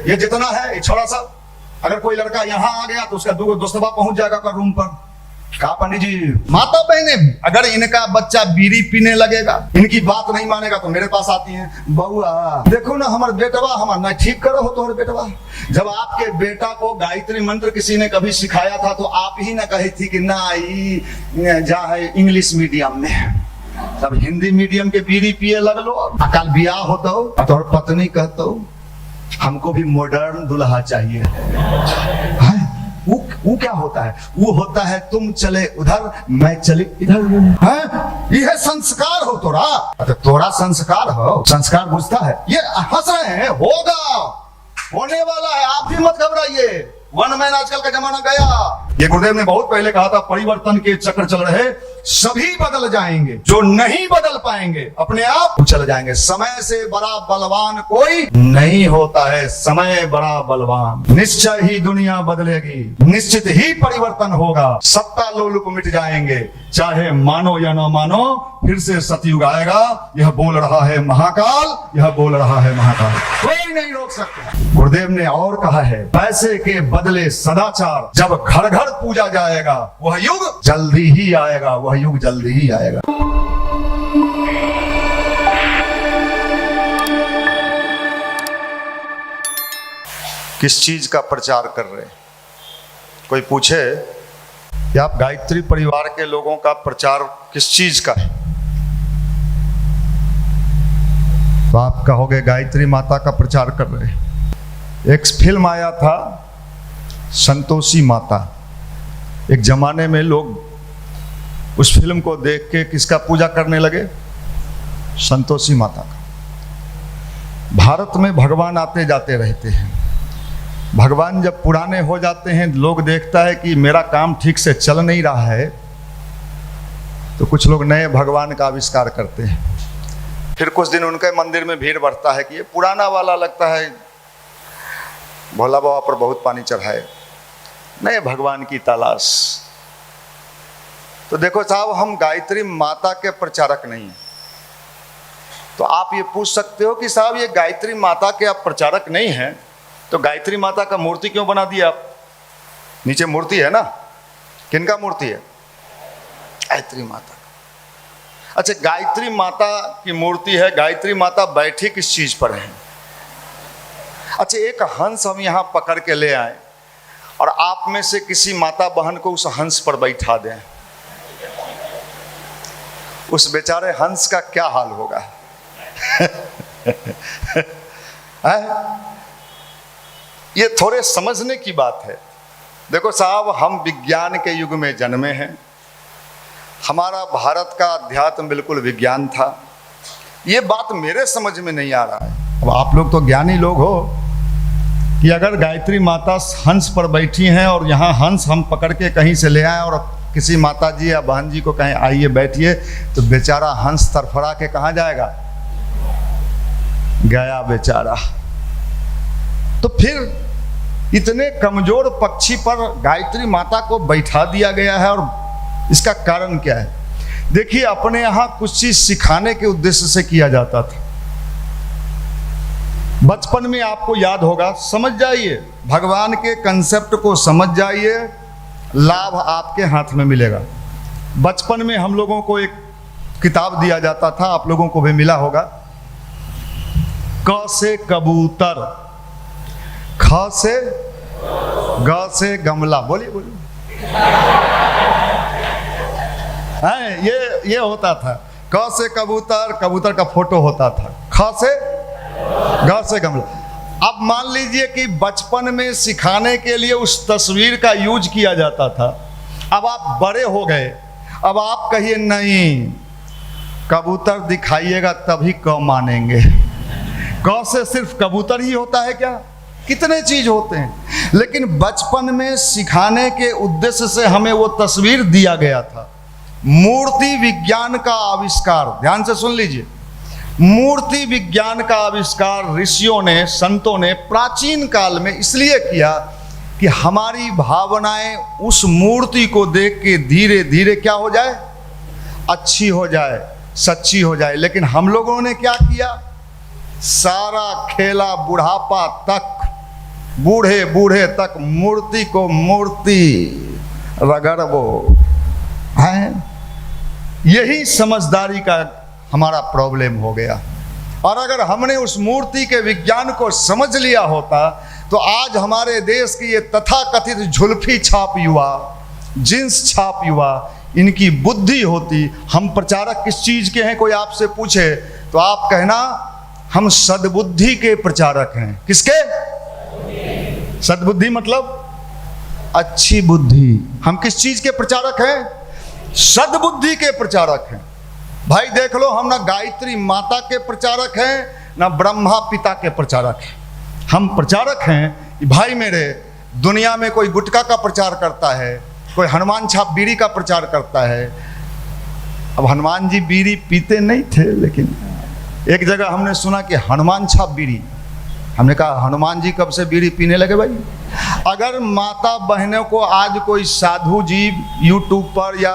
ये जितना है ये छोटा सा, अगर कोई लड़का यहाँ आ गया तो उसका दो दोस्तबा पहुंच जाएगा कर रूम पर। कहा पंडित जी, माता बहने अगर इनका बच्चा बीड़ी पीने लगेगा, इनकी बात नहीं मानेगा तो मेरे पास आती हैं, बउआ देखो ना हमारे बेटवा, हमारा नहीं ठीक करो हो तुम्हारे बेटवा। जब आपके बेटा को गायत्री मंत्र किसी ने कभी सिखाया था तो आप ही ना कही थी कि ना जा है इंग्लिश मीडियम में, तब हिंदी मीडियम के बीड़ी पिए लगलो। अकाल ब्याह होता हो और पत्नी कहता हो हमको भी मॉडर्न दुल्हा चाहिए। वो क्या होता है? वो होता है तुम चले उधर मैं चले इधर। यह संस्कार हो तोरा, तोरा संस्कार हो, संस्कार बुझता है। ये हंस रहे हैं, होगा होने वाला है, आप भी मत घबराइए। वन मैन आजकल का जमाना गया। ये गुरुदेव ने बहुत पहले कहा था परिवर्तन के चक्र चल रहे, सभी बदल जाएंगे, जो नहीं बदल पाएंगे अपने आप चल जाएंगे। समय से बड़ा बलवान कोई नहीं होता है, समय बड़ा बलवान। निश्चय ही दुनिया बदलेगी, निश्चित ही परिवर्तन होगा, सत्ता लोलुप मिट जाएंगे, चाहे मानो या न मानो फिर से सतयुग आएगा। यह बोल रहा है महाकाल, यह बोल रहा है महाकाल, कोई नहीं रोक सकता। गुरुदेव ने और कहा है पैसे के बदले सदाचार, जब घर घर पूजा जाएगा वह युग जल्दी ही आएगा, वह युग जल्दी ही आएगा। किस चीज का प्रचार कर रहे हैं? कोई पूछे कि आप गायत्री परिवार के लोगों का प्रचार किस चीज का है, तो आप कहोगे गायत्री माता का प्रचार कर रहे हैं। एक फिल्म आया था संतोषी माता, एक जमाने में लोग उस फिल्म को देख के किसका पूजा करने लगे? संतोषी माता का। भारत में भगवान आते जाते रहते हैं, भगवान जब पुराने हो जाते हैं लोग देखता है कि मेरा काम ठीक से चल नहीं रहा है, तो कुछ लोग नए भगवान का आविष्कार करते हैं। फिर कुछ दिन उनके मंदिर में भीड़ बढ़ता है कि ये पुराना वाला लगता है भोला बाबा पर बहुत पानी चढ़ाए, नए भगवान की तलाश। तो देखो साहब, हम गायत्री माता के प्रचारक नहीं हैं। तो आप ये पूछ सकते हो कि साहब ये गायत्री माता के आप प्रचारक नहीं हैं तो गायत्री माता का मूर्ति क्यों बना दिया आप? नीचे मूर्ति है ना, किनका मूर्ति है? गायत्री माता। अच्छा, गायत्री माता की मूर्ति है, गायत्री माता बैठी किस चीज पर है? अच्छा, एक हंस हम यहाँ पकड़ के ले आए और आप में से किसी माता बहन को उस हंस पर बैठा दें, उस बेचारे हंस का क्या हाल होगा? ये थोड़े समझने की बात है। देखो साहब, हम विज्ञान के युग में जन्मे हैं, हमारा भारत का अध्यात्म बिल्कुल विज्ञान था। ये बात मेरे समझ में नहीं आ रहा है। अब आप लोग तो ज्ञानी लोग हो कि अगर गायत्री माता हंस पर बैठी हैं और यहाँ हंस हम पकड़ के कहीं से ले आए और किसी माता जी या बहन जी को कहें आइए बैठिए, तो बेचारा हंस तरफड़ा के कहाँ जाएगा? गया बेचारा। तो फिर इतने कमजोर पक्षी पर गायत्री माता को बैठा दिया गया है, और इसका कारण क्या है? देखिए, अपने यहाँ कुछ चीज सिखाने के उद्देश्य से किया जाता था। बचपन में आपको याद होगा, समझ जाइए, भगवान के कंसेप्ट को समझ जाइए, लाभ आपके हाथ में मिलेगा। बचपन में हम लोगों को एक किताब दिया जाता था, आप लोगों को भी मिला होगा, क से कबूतर, ख से ग से गमला। बोलिए बोलिए। ये होता था, क से कबूतर, कबूतर का फोटो होता था, ख से ग से गमला। अब मान लीजिए कि बचपन में सिखाने के लिए उस तस्वीर का यूज किया जाता था। अब आप बड़े हो गए, अब आप कहिए नहीं, कबूतर दिखाइएगा तभी क मानेंगे। क से सिर्फ कबूतर ही होता है क्या? कितने चीज होते हैं। लेकिन बचपन में सिखाने के उद्देश्य से हमें वो तस्वीर दिया गया था। मूर्ति विज्ञान का आविष्कार, ध्यान से सुन लीजिए, मूर्ति विज्ञान का आविष्कार ऋषियों ने, संतों ने प्राचीन काल में इसलिए किया कि हमारी भावनाएं उस मूर्ति को देख के धीरे धीरे क्या हो जाए? अच्छी हो जाए, सच्ची हो जाए। लेकिन हम लोगों ने क्या किया? सारा खेला बुढ़ापा तक, बूढ़े बूढ़े तक मूर्ति को मूर्ति रगड़बो है। यही समझदारी का हमारा प्रॉब्लम हो गया। और अगर हमने उस मूर्ति के विज्ञान को समझ लिया होता तो आज हमारे देश की ये तथाकथित झुल्फी छाप युवा, जींस छाप युवा, इनकी बुद्धि होती। हम प्रचारक किस चीज के हैं कोई आपसे पूछे तो आप कहना हम सद्बुद्धि के प्रचारक हैं। किसके? सद्बुद्धि मतलब अच्छी बुद्धि। हम किस चीज के प्रचारक हैं? सद्बुद्धि के प्रचारक हैं। भाई देख लो, हम ना गायत्री माता के प्रचारक हैं ना ब्रह्मा पिता के प्रचारक हैं। हम प्रचारक हैं भाई मेरे, दुनिया में कोई गुटखा का प्रचार करता है, कोई हनुमान छाप बीड़ी का प्रचार करता है। अब हनुमान जी बीड़ी पीते नहीं थे, लेकिन एक जगह हमने सुना कि हनुमान छाप बीड़ी। हमने कहा हनुमान जी कब से बीड़ी पीने लगे भाई? अगर माता बहनों को आज कोई साधु जी यूट्यूब पर या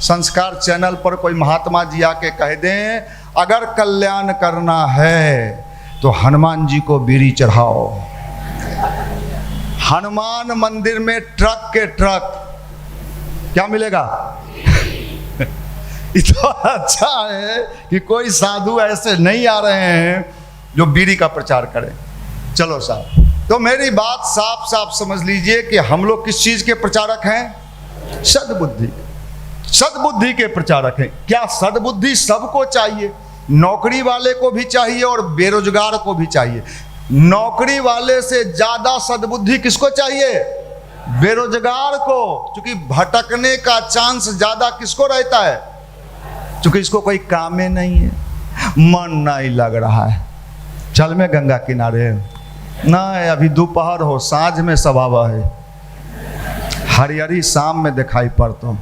संस्कार चैनल पर कोई महात्मा जी आके कह दें अगर कल्याण करना है तो हनुमान जी को बीड़ी चढ़ाओ। हनुमान मंदिर में ट्रक के ट्रक क्या मिलेगा? इतना अच्छा है कि कोई साधु ऐसे नहीं आ रहे हैं जो बीड़ी का प्रचार करें। चलो साहब, तो मेरी बात साफ साफ समझ लीजिए कि हम लोग किस चीज के प्रचारक हैं? सद्बुद्धि। सद्बुद्धि के प्रचारक हैं। क्या सद्बुद्धि सबको चाहिए? नौकरी वाले को भी चाहिए और बेरोजगार को भी चाहिए। नौकरी वाले से ज्यादा सद्बुद्धि किसको चाहिए? बेरोजगार को। क्योंकि भटकने का चांस ज्यादा किसको रहता है? क्योंकि इसको कोई काम ही नहीं है, मन नहीं लग रहा है, चल में गंगा किनारे ना, अभी दोपहर हो, सांझ में सभावा है, हरियरी शाम में दिखाई पड़ता।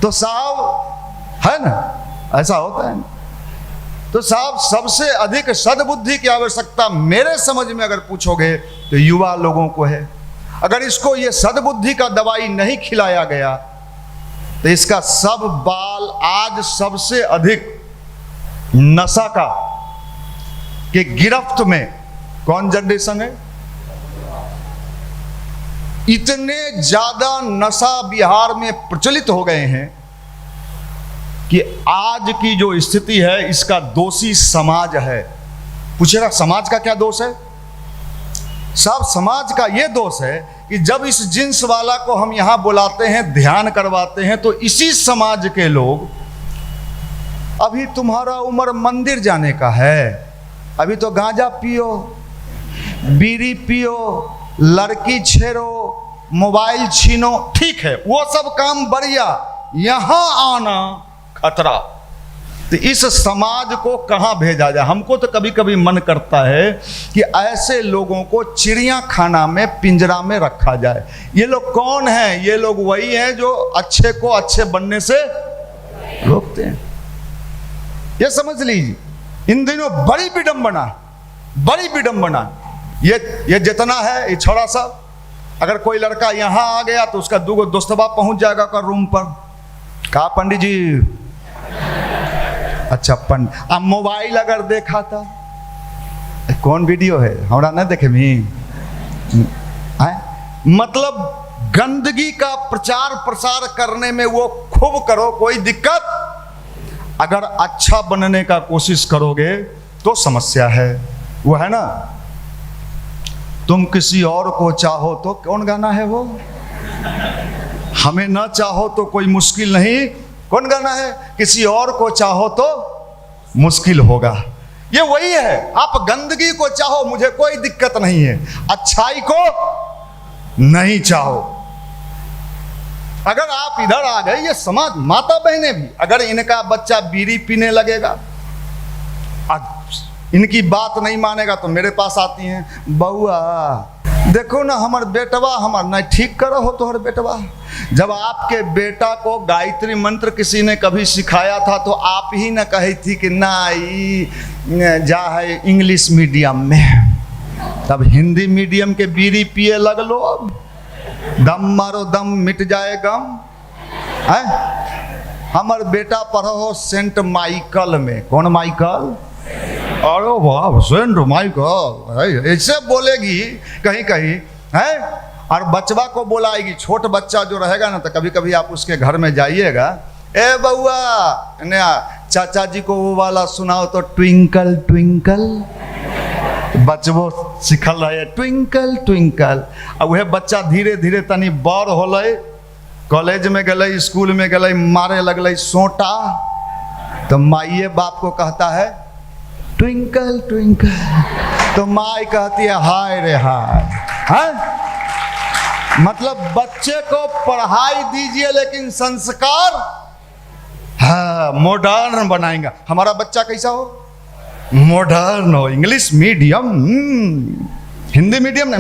तो साहब है ना, ऐसा होता है। तो साहब सबसे अधिक सद्बुद्धि की आवश्यकता मेरे समझ में अगर पूछोगे तो युवा लोगों को है। अगर इसको ये सद्बुद्धि का दवाई नहीं खिलाया गया तो इसका सब बाल आज सबसे अधिक नशा का के गिरफ्त में कौन जनरेशन है? इतने ज्यादा नशा बिहार में प्रचलित हो गए हैं कि आज की जो स्थिति है इसका दोषी समाज है। पूछेगा समाज का क्या दोष है? साहब समाज का यह दोष है कि जब इस जिन्स वाला को हम यहां बुलाते हैं, ध्यान करवाते हैं, तो इसी समाज के लोग, अभी तुम्हारा उम्र मंदिर जाने का है, अभी तो गांजा पियो, बीड़ी पियो, लड़की छेड़ो, मोबाइल छीनो, ठीक है वो सब काम बढ़िया, यहां आना खतरा। तो इस समाज को कहां भेजा जाए? हमको तो कभी कभी मन करता है कि ऐसे लोगों को चिड़िया खाना में, पिंजरा में रखा जाए। ये लोग कौन हैं? ये लोग वही हैं जो अच्छे को अच्छे बनने से रोकते हैं। ये समझ लीजिए इन दिनों बड़ी विडंबना, बड़ी विडंबना। ये जितना है, ये छोड़ा सा, अगर कोई लड़का यहां आ गया तो उसका दूगो दोस्तबा पहुंच जाएगा कर रूम पर। कहा पंडित जी, अच्छा पंडित, अब मोबाइल अगर देखा था, कौन वीडियो है हमारा न देखे मी, मतलब गंदगी का प्रचार प्रसार करने में वो खूब करो, कोई दिक्कत। अगर अच्छा बनने का कोशिश करोगे तो समस्या है। वो है ना, तुम किसी और को चाहो तो, कौन गाना है वो, हमें ना चाहो तो कोई मुश्किल नहीं, कौन गाना है, किसी और को चाहो तो मुश्किल होगा। ये वही है, आप गंदगी को चाहो मुझे कोई दिक्कत नहीं है, अच्छाई को नहीं चाहो। अगर आप इधर आ गए, ये समाज, माता बहनें भी, अगर इनका बच्चा बीड़ी पीने लगेगा, इनकी बात नहीं मानेगा तो मेरे पास आती हैं, बउआ देखो ना हमार बेटवा, हमार नहीं ठीक करो हो तोहर बेटवा। जब आपके बेटा को गायत्री मंत्र किसी ने कभी सिखाया था तो आप ही ना कही थी कि ना जा है इंग्लिश मीडियम में, तब हिंदी मीडियम के बीड़ी पिए लग लो। अब दम मारो दम मिट जाए गम है। हमार बेटा पढ़ो हो सेंट माइकल में, कौन माइकल? अरे वाह सेंट माई गॉड, ऐसे बोलेगी कहीं कहीं है। और बचवा को बुलाएगी, छोट बच्चा जो रहेगा ना, तो कभी कभी आप उसके घर में जाइएगा, ए बउआ नया चाचा जी को वो वाला सुनाओ तो ट्विंकल ट्विंकल, बचबो सिखल रहे ट्विंकल ट्विंकल। अब वह बच्चा धीरे धीरे तनी बड़ होले, कॉलेज में गए, स्कूल में गए, मारे लगल सोटा, तो माइए बाप को कहता है ट्विंकल ट्विंकल, तो माई कहती है हाय रे हाय। मतलब बच्चे को पढ़ाई दीजिए लेकिन संस्कार हाँ मॉडर्न बनाएंगे। हमारा बच्चा कैसा हो, मॉडर्न हो, इंग्लिश मीडियम, हिंदी मीडियम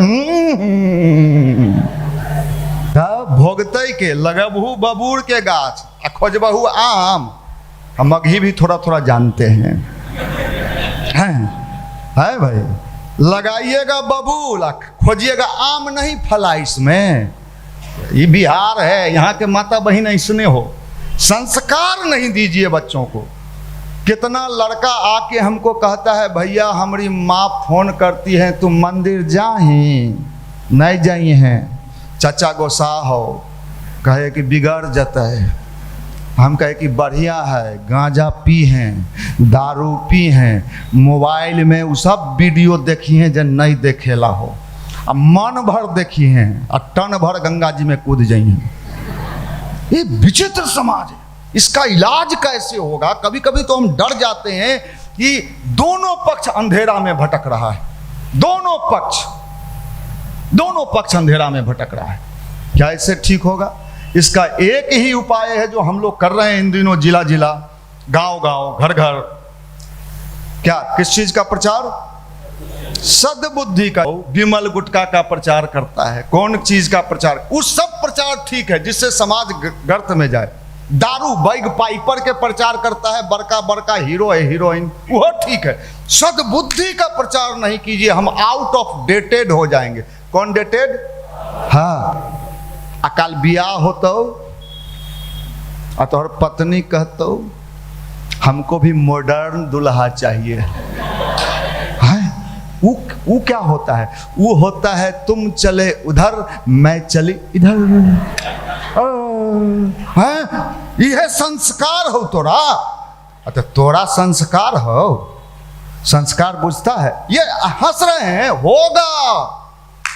भोगते के लगबहू बबूर के गाछ आ खोजबहू आम। हम अभी भी थोड़ा थोड़ा जानते हैं है भाई, लगाइएगा बबूल खोजिएगा आम नहीं फला। इसमें ये बिहार है, यहाँ के माता बहन ऐसने हो, संस्कार नहीं दीजिए बच्चों को। कितना लड़का आके हमको कहता है भैया हमारी माँ फोन करती है तुम मंदिर जाही नहीं जाइए हैं, चाचा गोसा हो कहे कि बिगड़ जाता है, हम कहे कि बढ़िया है, गांजा पी हैं, दारू पी हैं, मोबाइल में वो सब वीडियो देखी हैं जब नहीं देखेला हो, अब मन भर देखी हैं और टन भर गंगा जी में कूद जाइए। ये विचित्र समाज है, इसका इलाज कैसे होगा? कभी कभी तो हम डर जाते हैं कि दोनों पक्ष अंधेरा में भटक रहा है, दोनों पक्ष अंधेरा में भटक रहा है। क्या इससे ठीक होगा? इसका एक ही उपाय है जो हम लोग कर रहे हैं इन दिनों, जिला जिला, गांव गांव, घर घर। क्या किस चीज का प्रचार? सद्बुद्धि का। विमल गुटका का प्रचार करता है, कौन चीज का प्रचार? उस सब प्रचार ठीक है जिससे समाज गर्त में जाए। दारू बैग पाइपर के प्रचार करता है, बड़का बड़का हीरो है हीरोइन, वो ठीक है। सद्बुद्धि का प्रचार नहीं कीजिए, हम आउट ऑफ डेटेड हो जाएंगे। कौन डेटेड? हाँ, अकाल बियाह होतो और तोहर पत्नी कहतो हमको भी मॉडर्न दुल्हा चाहिए, वो क्या होता है? वो होता है तुम चले उधर मैं चली इधर। यह संस्कार हो तोरा? अच्छा तोरा संस्कार हो, संस्कार बुझता है? ये हंस रहे हैं, होगा,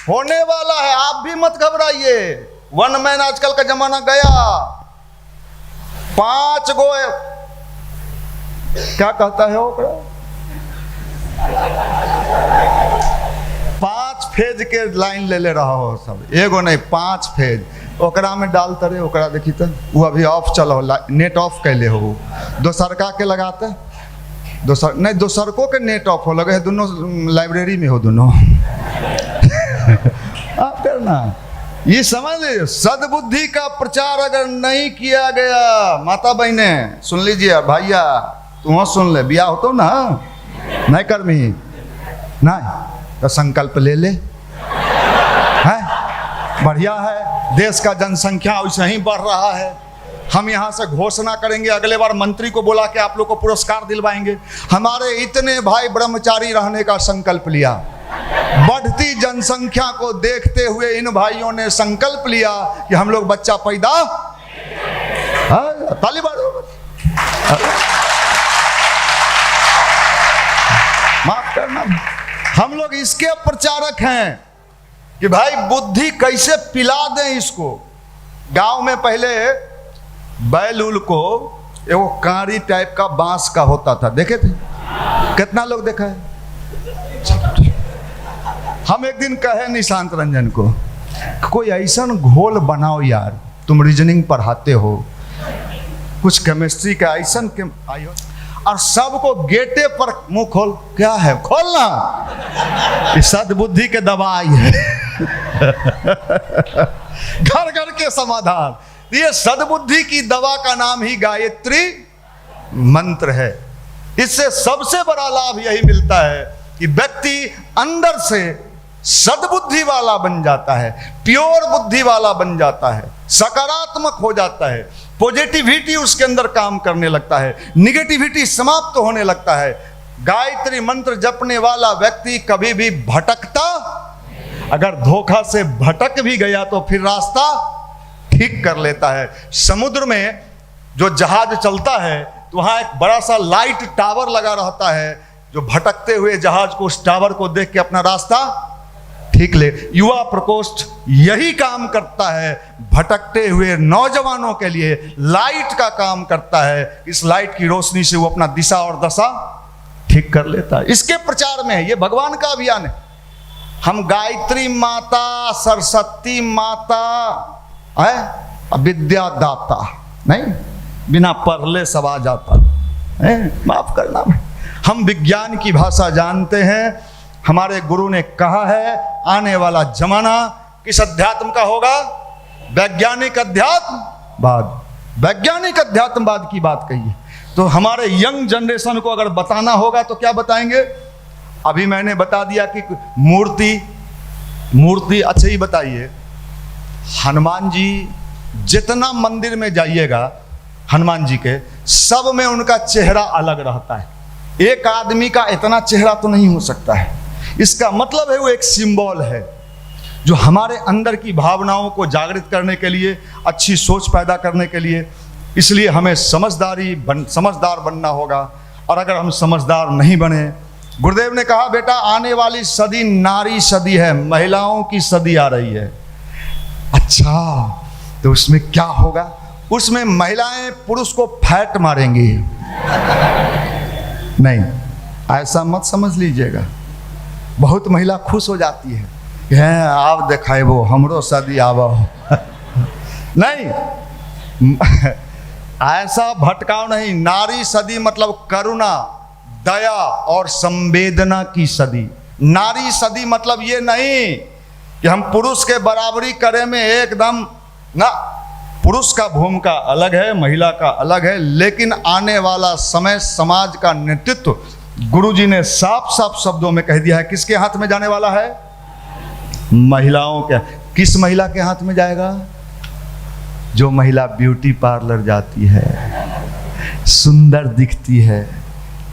होने वाला है, आप भी मत घबराइए। वन मैन आजकल का जमाना गया। 5 गो क्या कहता है वो, 5 फेज के लाइन ले रहा हो सब, एगो नहीं 5 फेज ओकरा में डालते रहे। ओकरा देखी तो वो अभी ऑफ चलो, नेट ऑफ कैले हो, दोसरका के लगाते, दोसर नहीं दोसरको के नेट ऑफ हो लगे, दोनों लाइब्रेरी में हो दोनों। आप करना ये समझ लीजिए, सद्बुद्धि का प्रचार अगर नहीं किया गया, माता बहने सुन लीजिए, भैया तुम सुन ले, बिया हो तो ना नहीं कर्मी नहीं तो संकल्प ले ले, है बढ़िया है। देश का जनसंख्या वैसे ही बढ़ रहा है, हम यहाँ से घोषणा करेंगे, अगले बार मंत्री को बुला के आप लोग को पुरस्कार दिलवाएंगे। हमारे इतने भाई ब्रह्मचारी रहने का संकल्प लिया, बढ़ती जनसंख्या को देखते हुए इन भाइयों ने संकल्प लिया कि हम लोग बच्चा पैदा, ताली मारो, माफ करना, हम लोग इसके प्रचारक हैं कि भाई बुद्धि कैसे पिला दें इसको। गांव में पहले बैल उल को एगो कांरी टाइप का बांस का होता था, देखे थे? कितना लोग देखा है? हम एक दिन कहे निशांत रंजन को, कोई ऐसा घोल बनाओ यार, तुम रीजनिंग पढ़ाते हो, कुछ केमिस्ट्री का ऐसा के आयो, और सबको गेटे पर मुंह खोल, क्या है खोलना, इस सद्बुद्धि के दवाई है। घर घर के समाधान। ये सद्बुद्धि की दवा का नाम ही गायत्री मंत्र है। इससे सबसे बड़ा लाभ यही मिलता है कि व्यक्ति अंदर से सद्बुद्धि वाला बन जाता है, प्योर बुद्धि वाला बन जाता है, सकारात्मक हो जाता है, पॉजिटिविटी उसके अंदर काम करने लगता है, निगेटिविटी समाप्त होने लगता है, गायत्री मंत्र जपने वाला व्यक्ति कभी भी भटकता, अगर धोखा से भटक भी गया तो फिर रास्ता ठीक कर लेता है। समुद्र में जो जहाज चलता है तो वहां एक बड़ा सा लाइट टावर लगा रहता है, जो भटकते हुए जहाज को उस टावर को देख के अपना रास्ता ठीक ले। युवा प्रकोष्ठ यही काम करता है, भटकते हुए नौजवानों के लिए लाइट का काम करता है। इस लाइट की रोशनी से वो अपना दिशा और दशा ठीक कर लेता है। इसके प्रचार में है, ये भगवान का अभियान है। हम गायत्री माता, सरस्वती माता है, विद्यादाता नहीं, बिना पढ़ले सब आ जाता है, माफ करना। हम विज्ञान की भाषा जानते हैं। हमारे गुरु ने कहा है आने वाला जमाना किस अध्यात्म का होगा? वैज्ञानिक अध्यात्मवाद। वैज्ञानिक अध्यात्मवाद की बात कही है। तो हमारे यंग जनरेशन को अगर बताना होगा तो क्या बताएंगे? अभी मैंने बता दिया कि मूर्ति अच्छा ही बताइए, हनुमान जी जितना मंदिर में जाइएगा हनुमान जी के, सब में उनका चेहरा अलग रहता है। एक आदमी का इतना चेहरा तो नहीं हो सकता है। इसका मतलब है वो एक सिंबल है जो हमारे अंदर की भावनाओं को जागृत करने के लिए, अच्छी सोच पैदा करने के लिए, इसलिए हमें समझदार बनना होगा। और अगर हम समझदार नहीं बने, गुरुदेव ने कहा बेटा आने वाली सदी नारी सदी है, महिलाओं की सदी आ रही है। अच्छा, तो उसमें क्या होगा? उसमें महिलाएं पुरुष को फैट मारेंगी। नहीं, ऐसा मत समझ लीजिएगा। बहुत महिला खुश हो जाती है कि हैं आप देखाए वो हमरो सदी आवा हो। नहीं, ऐसा भटकाव नहीं। नारी सदी मतलब करुणा, दया और संवेदना की सदी। नारी सदी मतलब ये नहीं कि हम पुरुष के बराबरी करें में एकदम ना। पुरुष का भूमिका अलग है, महिला का अलग है, लेकिन आने वाला समय समाज का नेतृत्व गुरुजी ने साफ साफ शब्दों में कह दिया है। किसके हाथ में जाने वाला है? महिलाओं के। किस महिला के हाथ में जाएगा? जो महिला ब्यूटी पार्लर जाती है, सुंदर दिखती है,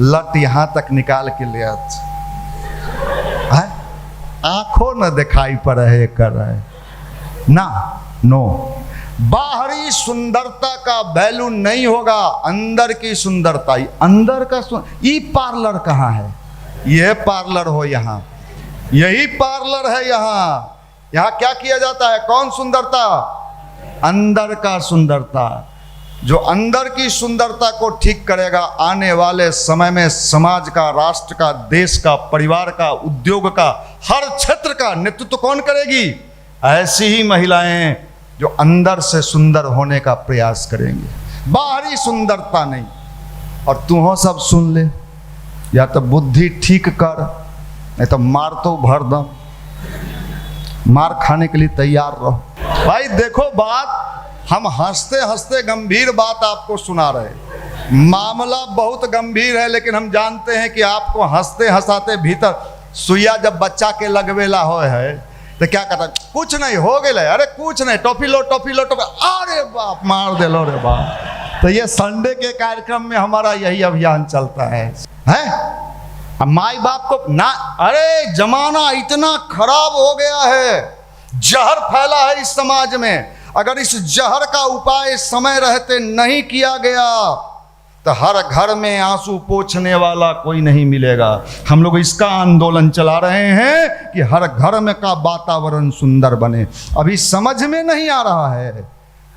लट यहां तक निकाल के ले आती, आंखों न दिखाई पड़ रहे कर रहे ना, नो। बाहरी सुंदरता का वैल्यू नहीं होगा, अंदर की सुंदरता। अंदर का ये पार्लर कहाँ है? यह पार्लर हो, यहाँ यही पार्लर है। यहाँ क्या किया जाता है? कौन सुंदरता? अंदर का सुंदरता। जो अंदर की सुंदरता को ठीक करेगा, आने वाले समय में समाज का, राष्ट्र का, देश का, परिवार का, उद्योग का, हर क्षेत्र का नेतृत्व कौन करेगी? ऐसी ही महिलाएं जो अंदर से सुंदर होने का प्रयास करेंगे, बाहरी सुंदरता नहीं। और तू हो सब सुन ले, या तो बुद्धि ठीक कर, नहीं तो मार तो भर दम, मार खाने के लिए तैयार रहो। भाई देखो बात, हम हंसते हंसते गंभीर बात आपको सुना रहे। मामला बहुत गंभीर है, लेकिन हम जानते हैं कि आपको हंसते हंसाते भीतर सुइया जब बच्चा के लगवेला हो है तो क्या कहता है? कुछ नहीं हो गए, अरे कुछ नहीं, टॉफी लो टॉफी लो टॉफी, अरे बाप मार दे लो रे बाप। तो ये संडे के कार्यक्रम में हमारा यही अभियान चलता है। माई बाप को ना, अरे जमाना इतना खराब हो गया है, जहर फैला है इस समाज में। अगर इस जहर का उपाय समय रहते नहीं किया गया तो हर घर में आंसू पोंछने वाला कोई नहीं मिलेगा। हम लोग इसका आंदोलन चला रहे हैं कि हर घर में का वातावरण सुंदर बने। अभी समझ में नहीं आ रहा है,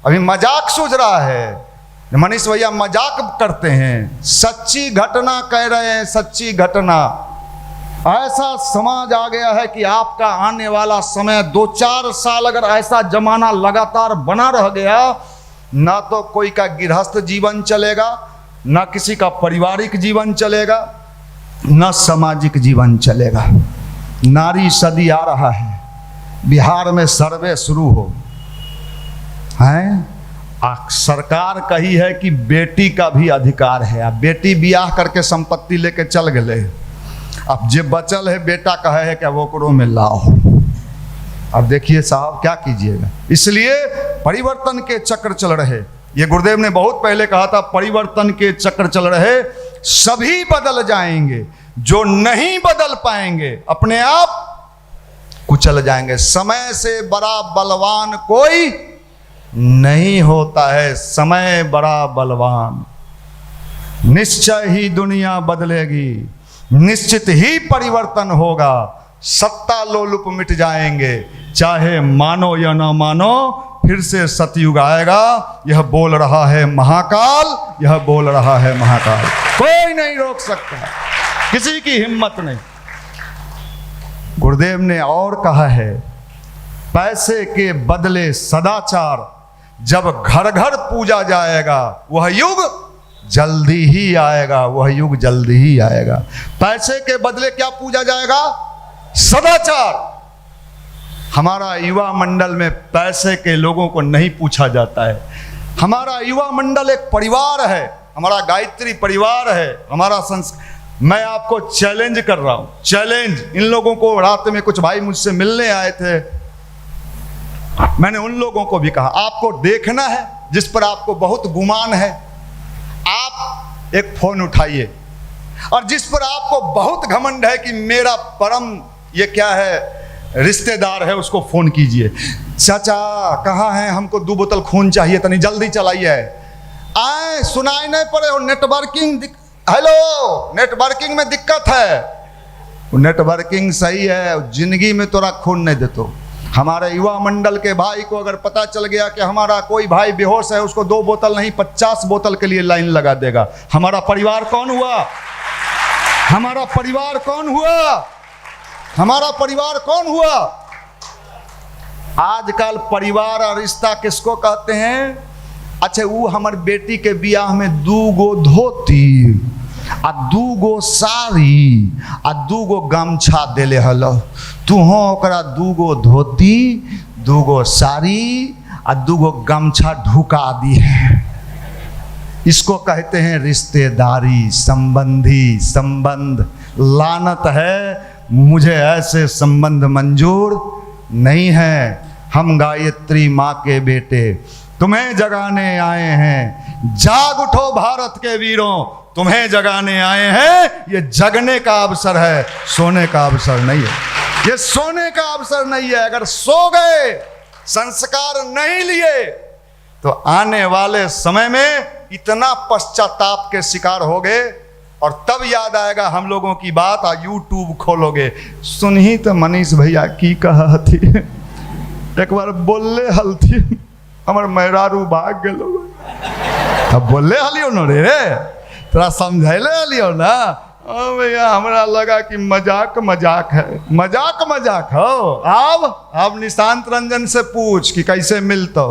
अभी मजाक सूझ रहा है। मनीष भैया मजाक करते हैं, सच्ची घटना कह रहे हैं, सच्ची घटना। ऐसा समाज आ गया है कि आपका आने वाला समय 2-4 साल अगर ऐसा जमाना लगातार बना रह गया, ना तो कोई का गृहस्थ जीवन चलेगा, ना किसी का पारिवारिक जीवन चलेगा, ना सामाजिक जीवन चलेगा। नारी सदी आ रहा है, बिहार में सर्वे शुरू हो है। सरकार कही है कि बेटी का भी अधिकार है। अब बेटी ब्याह करके संपत्ति लेके चल गए, अब जे बचल है बेटा कहे है कि वो करो में लाओ। अब देखिए साहब क्या कीजिएगा। इसलिए परिवर्तन के चक्र चल रहे, ये गुरुदेव ने बहुत पहले कहा था, परिवर्तन के चक्र चल रहे। सभी बदल जाएंगे, जो नहीं बदल पाएंगे अपने आप कुचल जाएंगे। समय से बड़ा बलवान कोई नहीं होता है, समय बड़ा बलवान। निश्चय ही दुनिया बदलेगी, निश्चित ही परिवर्तन होगा, सत्ता लोलुप मिट जाएंगे, चाहे मानो या ना मानो, फिर से सतयुग आएगा। यह बोल रहा है महाकाल, यह बोल रहा है महाकाल, कोई नहीं रोक सकता, किसी की हिम्मत नहीं। गुरुदेव ने और कहा है, पैसे के बदले सदाचार जब घर घर पूजा जाएगा, वह युग जल्दी ही आएगा, वह युग जल्दी ही आएगा। पैसे के बदले क्या पूजा जाएगा? सदाचार। हमारा युवा मंडल में पैसे के लोगों को नहीं पूछा जाता है। हमारा युवा मंडल एक परिवार है, हमारा गायत्री परिवार है, हमारा मैं आपको चैलेंज कर रहा हूं, चैलेंज। इन लोगों को रात में कुछ भाई मुझसे मिलने आए थे, मैंने उन लोगों को भी कहा, आपको देखना है जिस पर आपको बहुत गुमान है, आप एक फोन उठाइए, और जिस पर आपको बहुत घमंड है कि मेरा परम ये क्या है रिश्तेदार है, उसको फोन कीजिए। चाचा कहाँ हैं, हमको 2 बोतल खून चाहिए, तनी जल्दी चलाइए। आए सुनाई नहीं पड़े हो, नेटवर्किंग हेलो, नेटवर्किंग में दिक्कत है। नेटवर्किंग सही है, जिंदगी में तोरा खून नहीं देतो। हमारे युवा मंडल के भाई को अगर पता चल गया कि हमारा कोई भाई बेहोश है, उसको 2 बोतल नहीं 50 बोतल के लिए लाइन लगा देगा। हमारा परिवार कौन हुआ? हमारा परिवार कौन हुआ? हमारा परिवार कौन हुआ? आजकल परिवार और रिश्ता किसको कहते हैं? अच्छा, वो हमारी बेटी के बियाह में 2 गो धोती आ 2 गो साड़ी आ 2 गो गमछा देले हल, तुहो ओकरा 2 गो धोती 2 गो साड़ी आ 2 गो गमछा ढुका दी है। इसको कहते हैं रिश्तेदारी, संबंधी, संबंध। लानत है, मुझे ऐसे संबंध मंजूर नहीं है। हम गायत्री माँ के बेटे तुम्हें जगाने आए हैं, जाग उठो भारत के वीरों, तुम्हें जगाने आए हैं। ये जगने का अवसर है, सोने का अवसर नहीं है। ये सोने का अवसर नहीं है। अगर सो गए, संस्कार नहीं लिए, तो आने वाले समय में इतना पश्चाताप के शिकार होगे, और तब याद आएगा हम लोगों की बात। यूट्यूब खोलोगे, सुनही तो मनीष भैया की कहा थी, एक बार बोले हलती हमर मेहरारू भाग गेलो, अब बोले हलियो न रे, तोरा समझैले हलियो ना। भैया हमरा लगा कि मजाक मजाक है, मजाक मजाक हो। अब निशांत रंजन से पूछ कि कैसे मिलतो,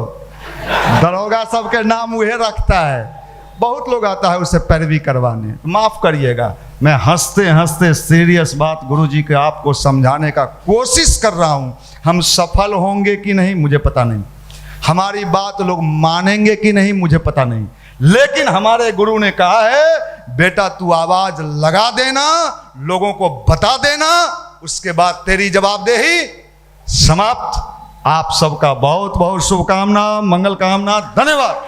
दरोगा सबके नाम वह रखता है। बहुत लोग आता है उसे पैरवी करवाने, माफ करिएगा, मैं हंसते हंसते सीरियस बात गुरुजी के आपको समझाने का कोशिश कर रहा हूं। हम सफल होंगे कि नहीं मुझे पता नहीं, हमारी बात लोग मानेंगे कि नहीं मुझे पता नहीं, लेकिन हमारे गुरु ने कहा है बेटा तू आवाज लगा देना, लोगों को बता देना, उसके बाद तेरी जवाबदेही समाप्त। आप सबका बहुत बहुत शुभकामना, मंगल कामना, धन्यवाद।